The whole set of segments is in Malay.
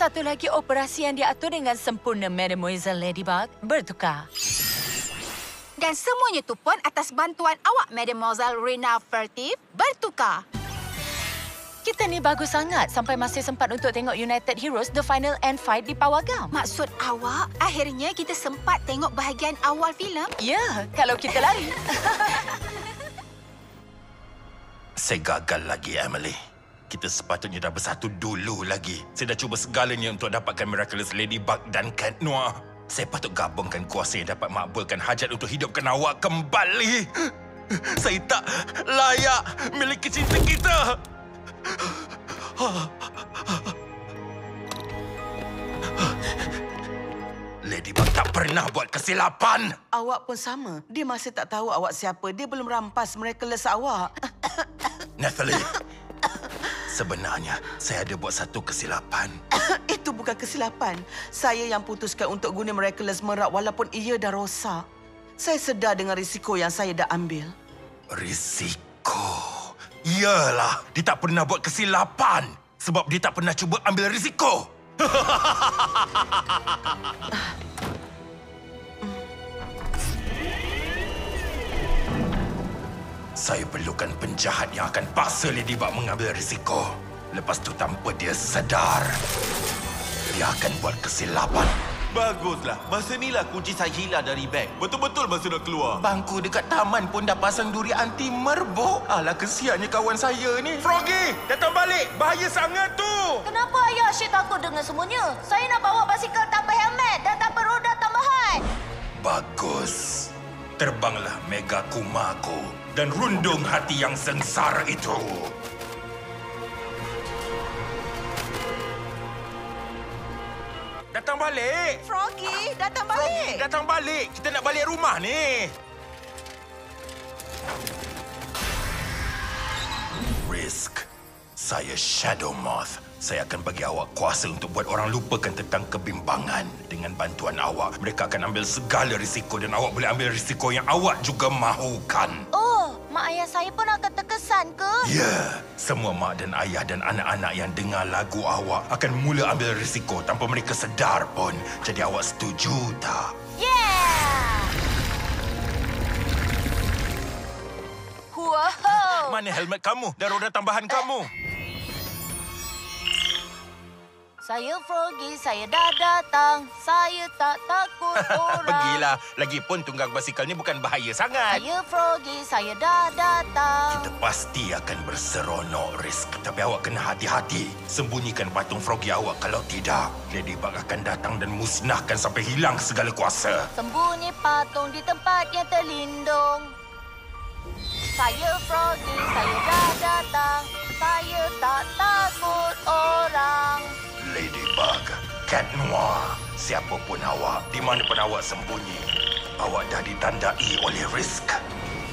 satu lagi operasi yang diatur dengan sempurna, Mademoiselle Ladybug. Bertukar. Dan semuanya tu pun atas bantuan awak, Mademoiselle Rina Furtive. Bertukar. Kita ni bagus sangat sampai masih sempat untuk tengok United Heroes The Final End Fight di Pawagam. Maksud awak, akhirnya kita sempat tengok bahagian awal filem? Ya, kalau kita lari. Saya gagal lagi, Emily. Kita sepatutnya dah bersatu dulu lagi. Saya dah cuba segalanya untuk dapatkan Miraculous Ladybug dan Cat Noir. Saya patut gabungkan kuasa yang dapat makbulkan hajat untuk hidupkan awak kembali. Saya tak layak miliki cinta kita. Ladybug tak pernah buat kesilapan. Awak pun sama. Dia masih tak tahu awak siapa. Dia belum rampas Miraculous awak. Nathalie, sebenarnya saya ada buat satu kesilapan. Itu bukan kesilapan. Saya yang putuskan untuk guna Miraculous Merak walaupun ia dah rosak. Saya sedar dengan risiko yang saya dah ambil. Risiko? Iyalah, dia tak pernah buat kesilapan. Sebab dia tak pernah cuba ambil risiko. Saya perlukan penjahat yang akan paksa Ladybug mengambil risiko. Lepas tu tanpa dia sedar, dia akan buat kesilapan. Baguslah. Masa inilah kunci saya hilang dari beg. Betul-betul masa nak keluar. Bangku dekat taman pun dah pasang duri anti merbuk. Alah, kesiannya kawan saya ni. Froggy, datang balik. Bahaya sangat tu. Kenapa ayah asyik takut dengan semuanya? Saya nak bawa basikal tanpa helmet dan tanpa roda tambahan. Bagus. Terbanglah Mega Kumako dan rundung hati yang sengsara itu. Datang balik. Froggy, datang balik. Froggy, datang balik. Kita nak balik rumah ni. Risk. Saya Shadow Moth. Saya akan bagi awak kuasa untuk buat orang lupakan tentang kebimbangan. Dengan bantuan awak, mereka akan ambil segala risiko dan awak boleh ambil risiko yang awak juga mahukan. Oh, mak ayah saya pun akan terkesan ke? Ya, semua mak dan ayah dan anak-anak yang dengar lagu awak akan mula ambil risiko tanpa mereka sedar pun. Jadi awak setuju tak? Yeah! Wow! Mana helmet kamu dan roda tambahan kamu? Saya Froggy, saya dah datang. Saya tak takut orang. Pergilah. Lagipun tunggang basikal ni bukan bahaya sangat. Saya Froggy, saya dah datang. Kita pasti akan berseronok, Risk. Tapi awak kena hati-hati. Sembunyikan patung Froggy awak. Kalau tidak, Ladybug akan datang dan musnahkan sampai hilang segala kuasa. Sembunyi patung di tempat yang terlindung. Saya Froggy, saya dah datang. Saya tak takut orang. Ladybug, Cat Noir, siapapun awak, di mana pun awak sembunyi, awak dah ditandai oleh Risk.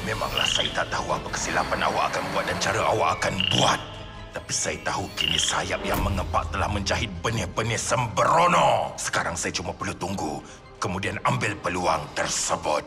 Memanglah saya tak tahu apa kesilapan awak akan buat dan cara awak akan buat. Tapi saya tahu kini sayap yang mengepak telah menjahit benih-benih sembrono. Sekarang saya cuma perlu tunggu, kemudian ambil peluang tersebut.